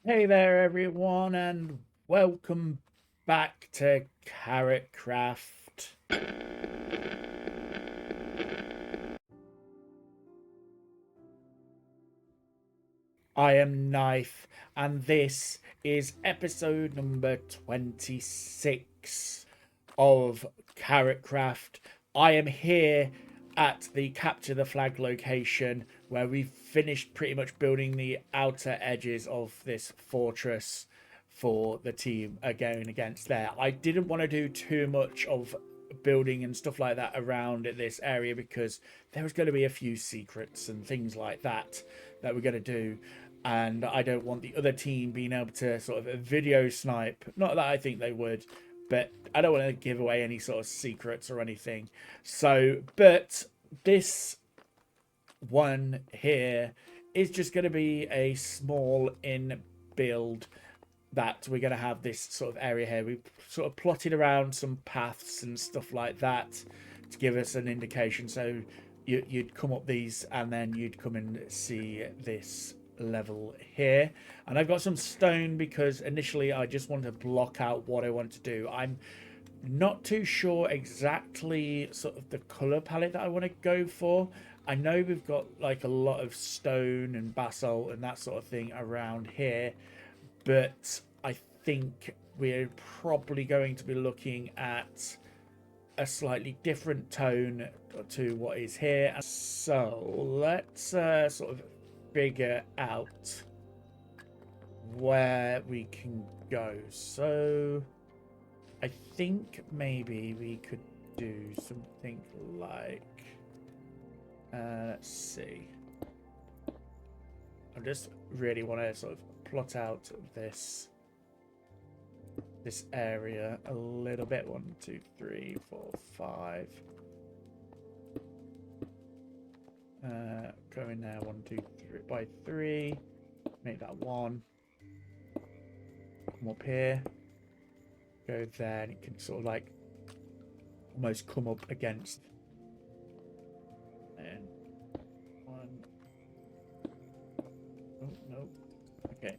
Hey there, everyone, and welcome back to KarotKraft. I am Nythe, and this is episode number 26 of KarotKraft. I am here at the Capture the Flag location where we've finished pretty much building the outer edges of this fortress for the team going against there. I didn't want to do too much of building and stuff like that around this area because there was going to be a few secrets and things like that we're going to do, and I don't want the other team being able to sort of video snipe. Not that I think they would, but I don't want to give away any sort of secrets or anything. So, but this one here is just going to be a small in build that we're going to have this sort of area here. We've sort of plotted around some paths and stuff like that to give us an indication. So you'd come up these and then you'd come and see this level here. And I've got some stone because initially I just want to block out what I want to do. I'm not too sure exactly sort of the color palette that I want to go for. I know we've got like a lot of stone and basalt and that sort of thing around here, but I think we're probably going to be looking at a slightly different tone to what is here. So let's sort of figure out where we can go. So I think maybe we could do something like, let's see. I just really want to sort of plot out this area a little bit. 1, 2, 3, 4, 5. Go in there. 1, 2, 3 by 3. Make that 1. Come up here. Go there, and it can sort of like almost come up against. And 1. Oh no. Okay.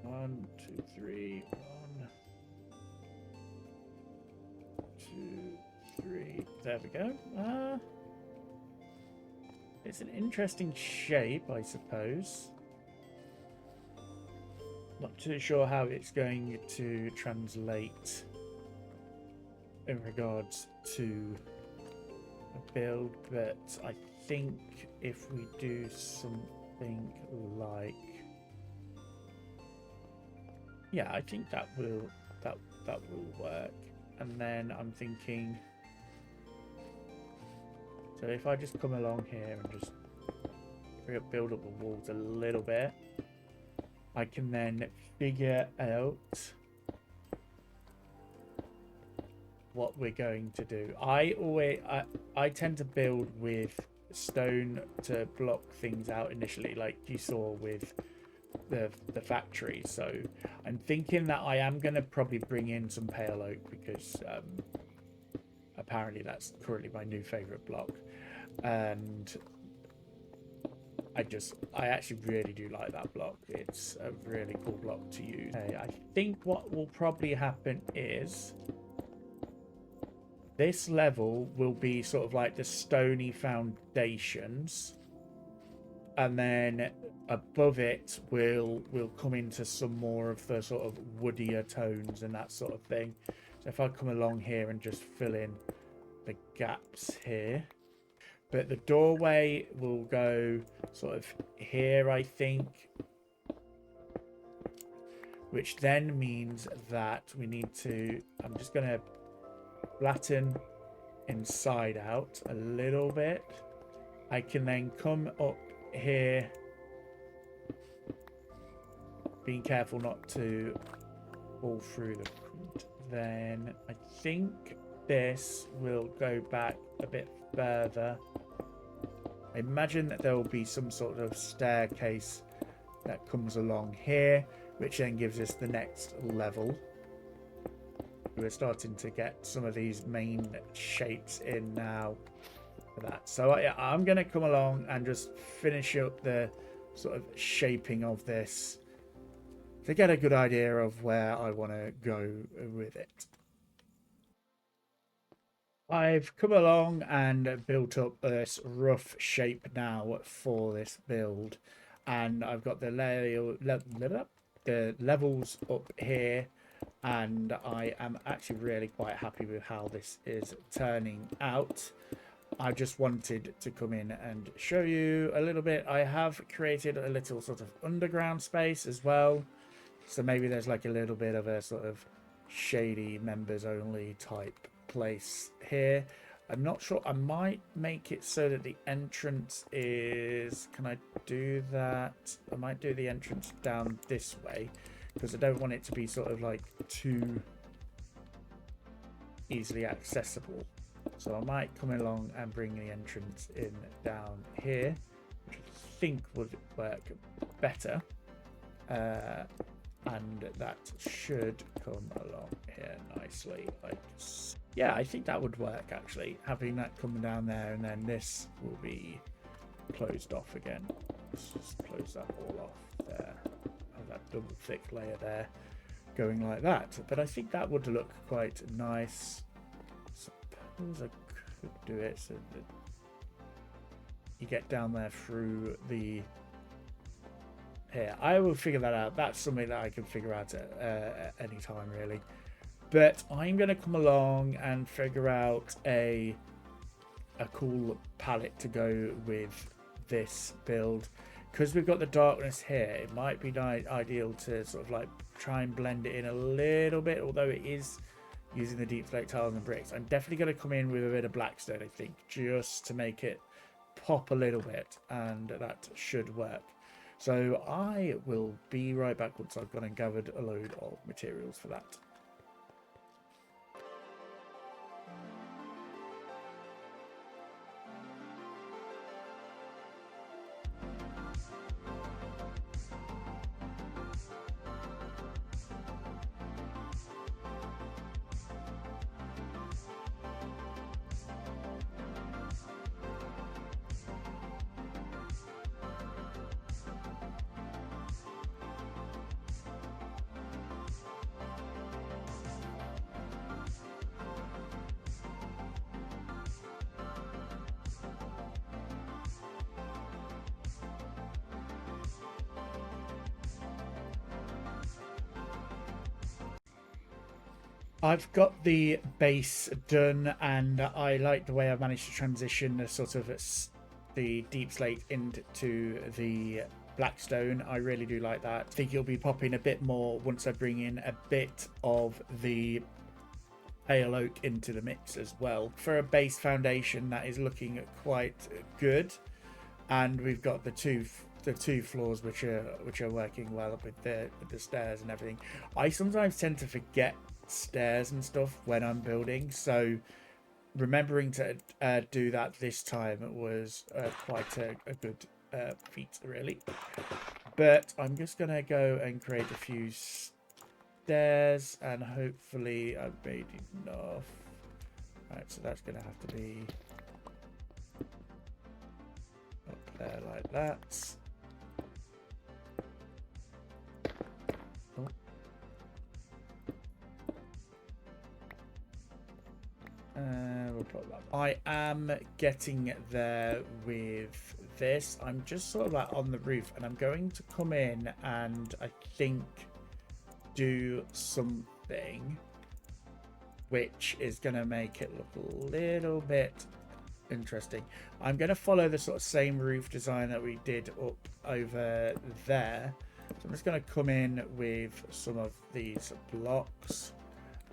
1, 2, 3. 1, 2, 3. There we go. It's an interesting shape, I suppose. Not too sure how it's going to translate in regards to a build, but I think if we do something like, yeah, I think that will work. And then I'm thinking, so if I just come along here and just build up the walls a little bit, I can then figure out what we're going to do. I tend to build with stone to block things out initially, like you saw with the factory. So I'm thinking that I am going to probably bring in some pale oak because apparently that's currently my new favorite block, and I actually really do like that block. It's a really cool block to use. Okay, I think what will probably happen is this level will be sort of like the stony foundations, and then above it will come into some more of the sort of woodier tones and that sort of thing. So if I come along here and just fill in the gaps here, but the doorway will go sort of here, I think, which then means that we need to, I'm just going to flatten inside out a little bit. I can then come up here, being careful not to fall through the front. Then I think this will go back a bit further. I imagine that there will be some sort of staircase that comes along here, which then gives us the next level. We're starting to get some of these main shapes in now for that. So I'm going to come along and just finish up the sort of shaping of this to get a good idea of where I want to go with it. I've come along and built up this rough shape now for this build, and I've got the levels up here, and I am actually really quite happy with how this is turning out. I just wanted to come in and show you a little bit. I have created a little sort of underground space as well, so maybe there's like a little bit of a sort of shady members only type place here. I'm not sure. I might make it so that the entrance is... Can I do that? I might do the entrance down this way because I don't want it to be sort of like too easily accessible. So I might come along and bring the entrance in down here, which I think would work better. And that should come along here nicely. Like, yeah, I think that would work actually. Having that coming down there, and then this will be closed off again. Let's just close that all off there. Have that double thick layer there going like that. But I think that would look quite nice. Suppose I could do it so that you get down there through the... Here, I will figure that out. That's something that I can figure out at any time, really. But I'm going to come along and figure out a cool palette to go with this build. Because we've got the darkness here, it might be ideal to sort of like try and blend it in a little bit, although it is using the deep slate tiles and bricks. I'm definitely going to come in with a bit of blackstone, I think, just to make it pop a little bit, and that should work. So I will be right back once I've gone and gathered a load of materials for that. I've got the base done, and I like the way I've managed to transition the sort of the deep slate into the blackstone. I really do like that. I think it'll be popping a bit more once I bring in a bit of the pale oak into the mix as well. For a base foundation, that is looking quite good, and we've got the two floors which are working well with the stairs and everything. I sometimes tend to forget stairs and stuff when I'm building, so remembering to do that this time was quite a good feat, really. But I'm just gonna go and create a few stairs, and hopefully I've made enough. Right, so that's gonna have to be up there like that. We'll put that. I am getting there with this. I'm just sort of like on the roof, and I'm going to come in and I think do something which is going to make it look a little bit interesting. I'm going to follow the sort of same roof design that we did up over there. So I'm just going to come in with some of these blocks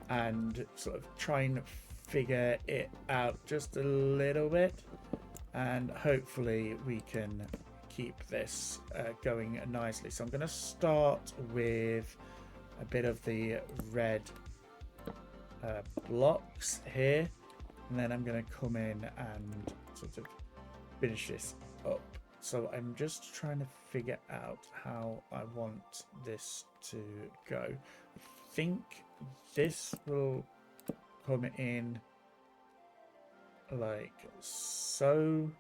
and sort of try and figure it out just a little bit, and hopefully we can keep this going nicely. So I'm going to start with a bit of the red blocks here, and then I'm going to come in and sort of finish this up. So I'm just trying to figure out how I want this to go. I think this will come in like so.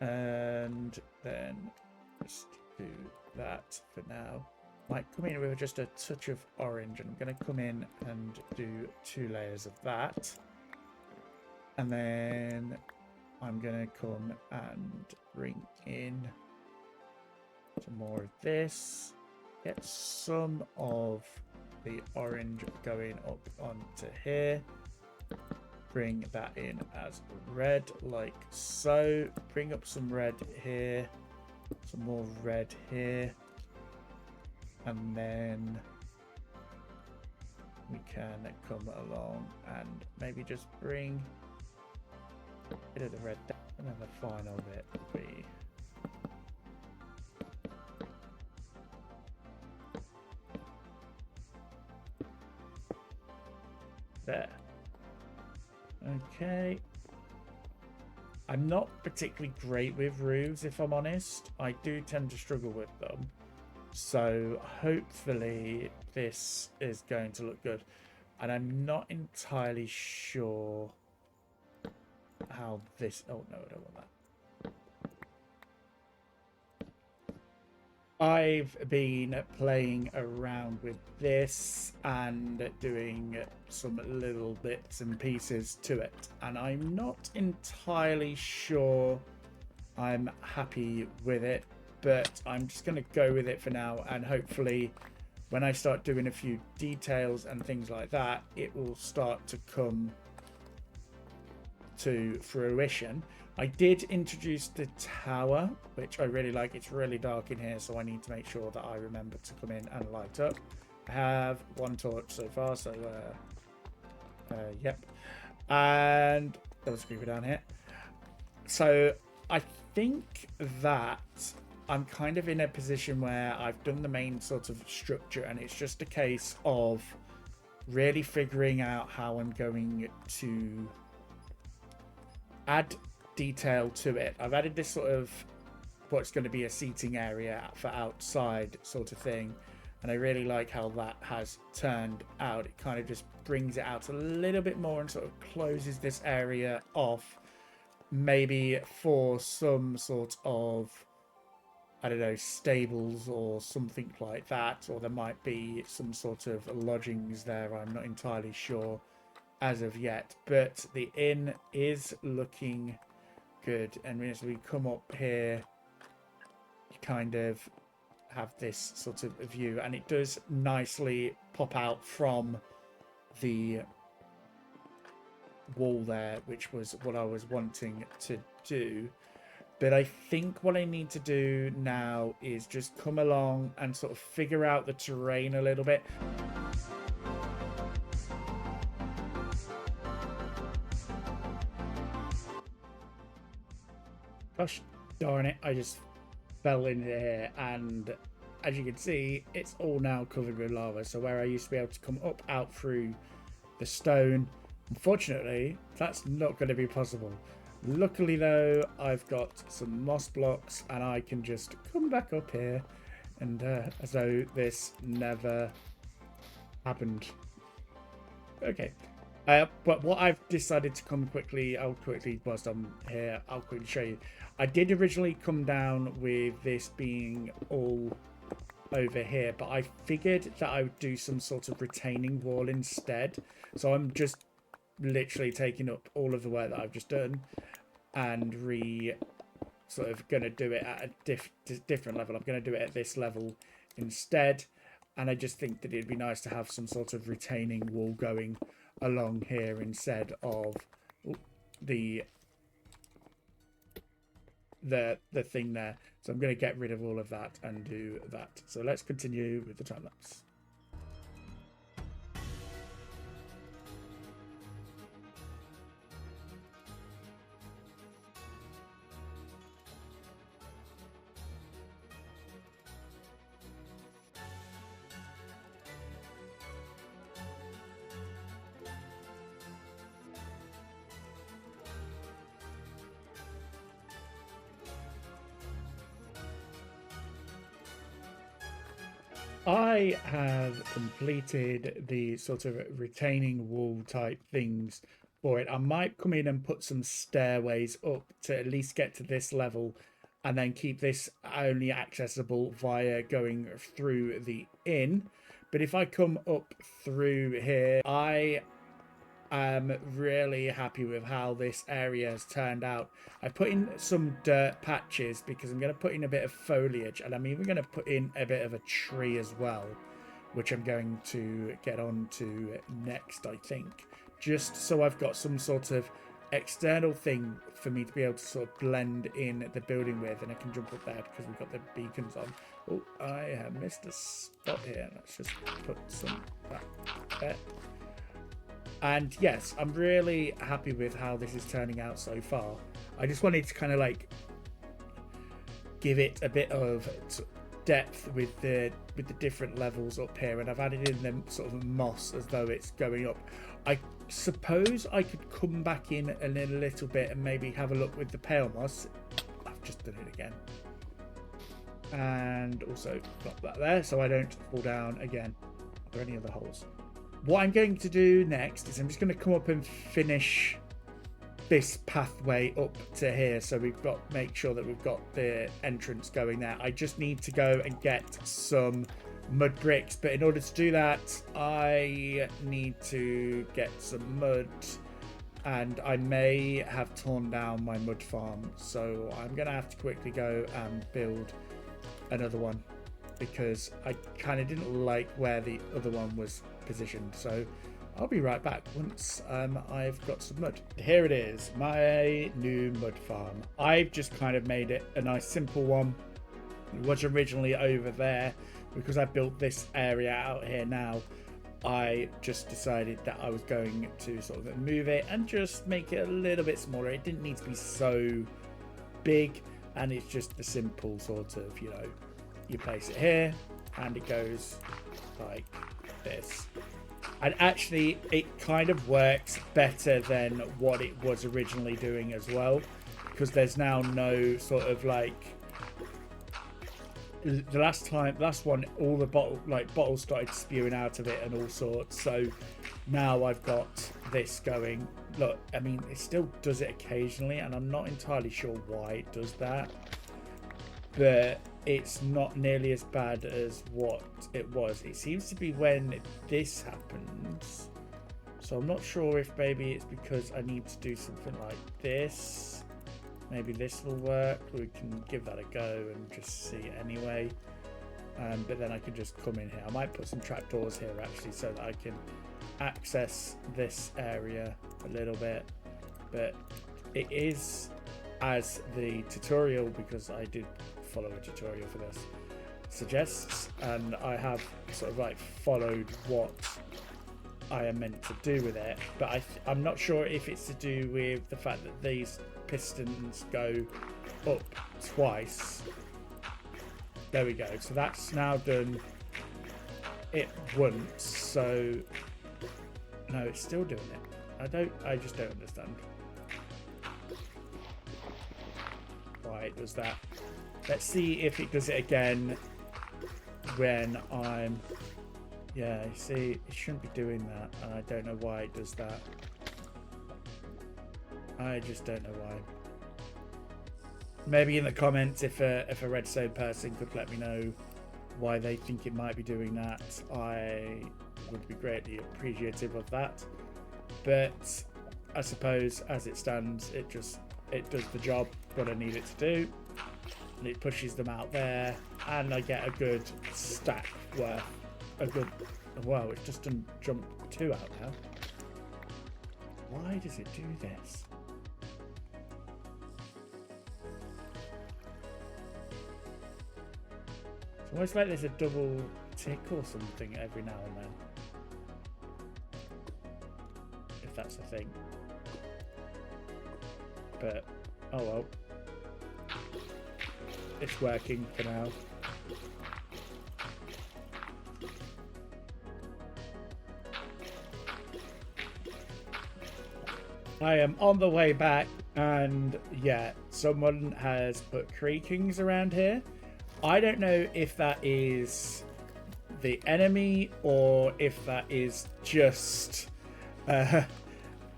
And then just do that for now. Might come in with just a touch of orange. And I'm going to come in and do 2 layers of that. And then I'm going to come and bring in some more of this. Get some of the orange going up onto here. Bring that in as red, like so. Bring up some red here. Some more red here. And then we can come along and maybe just bring a bit of the red down, and then the final bit will be there. Okay. I'm not particularly great with roofs, if I'm honest. I do tend to struggle with them. So hopefully this is going to look good. And I'm not entirely sure how this... Oh, no, I don't want that. I've been playing around with this and doing some little bits and pieces to it, and I'm not entirely sure I'm happy with it, but I'm just going to go with it for now, and hopefully when I start doing a few details and things like that, it will start to come to fruition. I did introduce the tower, which I really like. It's really dark in here, so I need to make sure that I remember to come in and light up. I have 1 torch so far, so yep. And there was a creeper down here. So I think that I'm kind of in a position where I've done the main sort of structure, and it's just a case of really figuring out how I'm going to add detail to it. I've added this sort of what's going to be a seating area for outside sort of thing, and I really like how that has turned out. It kind of just brings it out a little bit more and sort of closes this area off, maybe for some sort of, I don't know, stables or something like that, or there might be some sort of lodgings there. I'm not entirely sure as of yet, but the inn is looking good. And as we come up here, you kind of have this sort of view, and it does nicely pop out from the wall there, which was what I was wanting to do. But I think what I need to do now is just come along and sort of figure out the terrain a little bit. Gosh darn it, I just fell into here, and as you can see, it's all now covered with lava. So where I used to be able to come up out through the stone, unfortunately, that's not going to be possible. Luckily though, I've got some moss blocks, and I can just come back up here, and as though this never happened. Okay. But what I've decided to come quickly, whilst I'm here, I'll quickly show you. I did originally come down with this being all over here, but I figured that I would do some sort of retaining wall instead. So I'm just literally taking up all of the work that I've just done and sort of going to do it at a different level. I'm going to do it at this level instead. And I just think that it'd be nice to have some sort of retaining wall going along here instead of the thing there. So I'm going to get rid of all of that and do that. So let's continue with the time lapse. I have completed the sort of retaining wall type things for it. I might come in and put some stairways up to at least get to this level, and then keep this only accessible via going through the inn. But if I come up through here, I am really happy with how this area has turned out. I put in some dirt patches because I'm going to put in a bit of foliage, and I'm even going to put in a bit of a tree as well, which I'm going to get on to next, I think, just so I've got some sort of external thing for me to be able to sort of blend in the building with, and I can jump up there because we've got the beacons on. Oh, I have missed a spot here. Let's just put some back there. And yes, I'm really happy with how this is turning out so far. I just wanted to kind of like give it a bit of depth with the different levels up here, and I've added in them sort of moss as though it's going up. I suppose I could come back in a little bit and maybe have a look with the pale moss. I've just done it again, and also got that there so I don't fall down again. Are there any other holes? What I'm going to do next is I'm just going to come up and finish this pathway up to here, so we've got make sure that we've got the entrance going there. I just need to go and get some mud bricks, but in order to do that I need to get some mud, and I may have torn down my mud farm, so I'm gonna have to quickly go and build another one because I kind of didn't like where the other one was positioned. So I'll be right back once I've got some mud. Here it is, my new mud farm. I've just kind of made it a nice simple one. It was originally over there because I built this area out here now. I just decided that I was going to sort of move it and just make it a little bit smaller. It didn't need to be so big, and it's just the simple sort of, you know, you place it here and it goes like this. And actually it kind of works better than what it was originally doing as well, because there's now no sort of like, the last one all the bottles started spewing out of it and all sorts. So now I've got this going. Look, I mean, it still does it occasionally, and I'm not entirely sure why it does that, but it's not nearly as bad as what it was. It seems to be when this happens, so I'm not sure if maybe it's because I need to do something like this. Maybe this will work. We can give that a go and just see it anyway. But then I can just come in here. I might put some trapdoors here actually, so that I can access this area a little bit. But it is, as the tutorial, because I did follow a tutorial for this, suggests, and I have sort of like followed what I am meant to do with it, but I'm not sure if it's to do with the fact that these pistons go up twice. There we go. So that's now done it once. So no, it's still doing it. I just don't understand why it does that. Let's see if it does it again when I'm... Yeah, you see, it shouldn't be doing that, and I don't know why it does that. I just don't know why. Maybe in the comments, if a redstone person could let me know why they think it might be doing that, I would be greatly appreciative of that. But I suppose as it stands, it does the job what I need it to do, and it pushes them out there, and I get a good stack worth. A good... Wow, it's just done jump 2 out now. Why does it do this? It's almost like there's a double tick or something every now and then, if that's a thing. But oh well, it's working for now. I am on the way back, and yeah, someone has put creakings around here. I don't know if that is the enemy or if that is just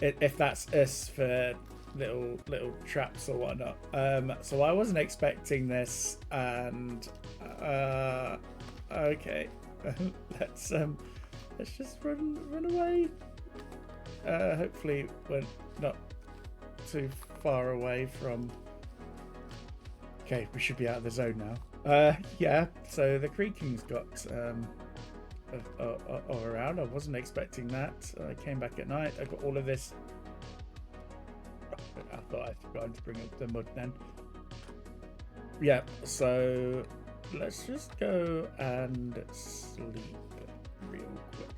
if that's us for little traps or whatnot. So I wasn't expecting this, and okay, let's just run away. Hopefully we're not too far away from. Okay, we should be out of the zone now. Yeah. So the creaking's got around. I wasn't expecting that. I came back at night. I got all of this. I thought I forgot to bring up the mud then. Yeah, so let's just go and sleep real quick.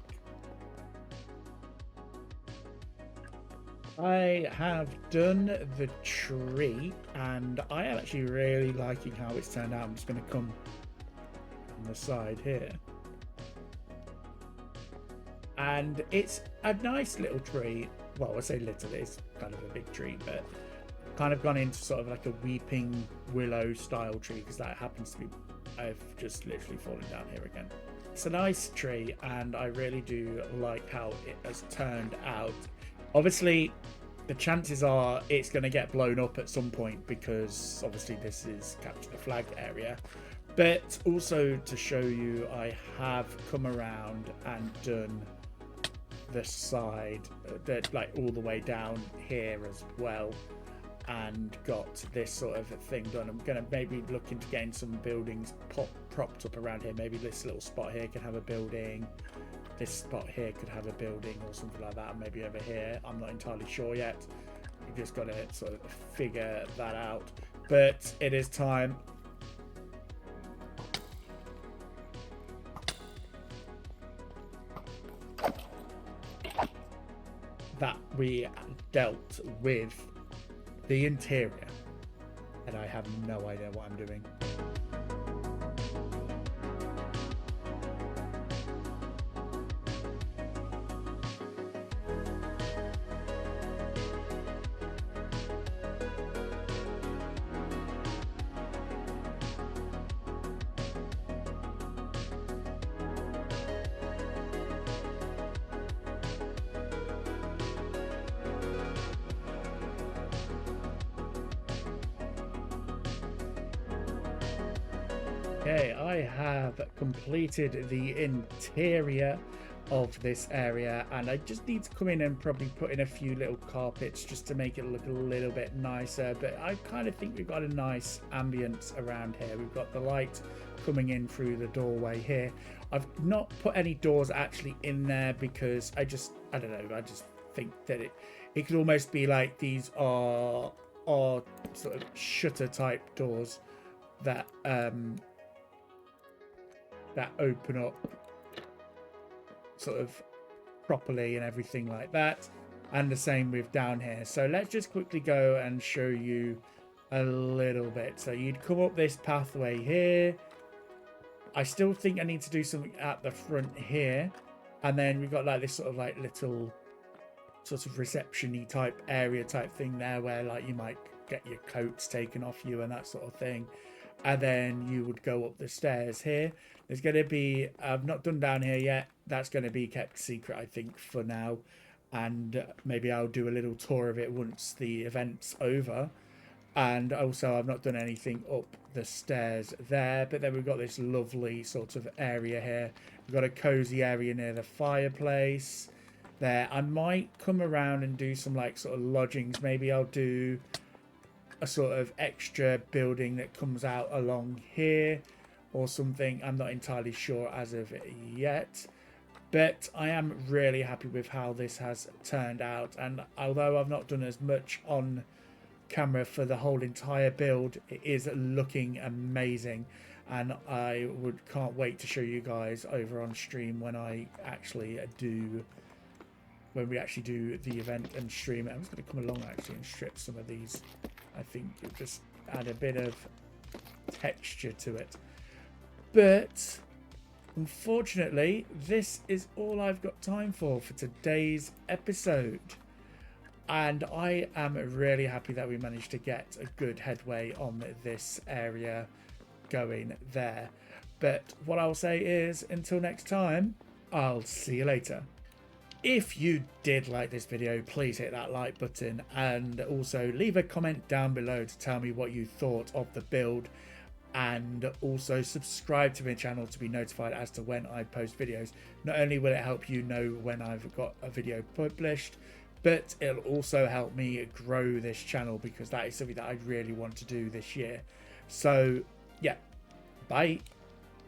I have done the tree, and I am actually really liking how it's turned out. I'm just going to come on the side here. And it's a nice little tree. Well, I say little, it's kind of a big tree, but kind of gone into sort of like a weeping willow style tree, because that happens to be, I've just literally fallen down here again. It's a nice tree, and I really do like how it has turned out. Obviously, the chances are it's going to get blown up at some point, because obviously this is capture the flag area. But also to show you, I have come around and done the side that like all the way down here as well, and got this sort of thing done. I'm gonna maybe look into getting some buildings propped up around here. Maybe this little spot here could have a building, this spot here could have a building or something like that, maybe over here. I'm not entirely sure yet. We've just got to sort of figure that out, but it is time. That we dealt with the interior, and I have no idea what I'm doing. Okay, I have completed the interior of this area, and I just need to come in and probably put in a few little carpets just to make it look a little bit nicer. But I kind of think we've got a nice ambience around here. We've got the light coming in through the doorway here. I've not put any doors actually in there because I just think that it could almost be like these are sort of shutter type doors that that open up sort of properly and everything like that, and the same with down here. So let's just quickly go and show you a little bit. So you'd come up this pathway here. I still think I need to do something at the front here, and then we've got like this sort of like little sort of reception-y type area type thing there, where like you might get your coats taken off you and that sort of thing. And then you would go up the stairs here. There's going to be, I've not done down here yet. That's going to be kept secret, I think, for now. And maybe I'll do a little tour of it once the event's over. And also, I've not done anything up the stairs there. But then we've got this lovely sort of area here. We've got a cozy area near the fireplace there. I might come around and do some like sort of lodgings. Maybe I'll do a sort of extra building that comes out along here or something. I'm not entirely sure as of yet, but I am really happy with how this has turned out. And although I've not done as much on camera for the whole entire build, it is looking amazing, and I can't wait to show you guys over on stream when we actually do the event and stream it. I'm just going to come along actually and strip some of these. I think it just add a bit of texture to it. But unfortunately, this is all I've got time for today's episode. And I am really happy that we managed to get a good headway on this area going there. But what I'll say is, until next time, I'll see you later. If you did like this video, please hit that like button, and also leave a comment down below to tell me what you thought of the build, and also subscribe to my channel to be notified as to when I post videos. Not only will it help you know when I've got a video published, but it'll also help me grow this channel, because that is something that I really want to do this year. So yeah, bye.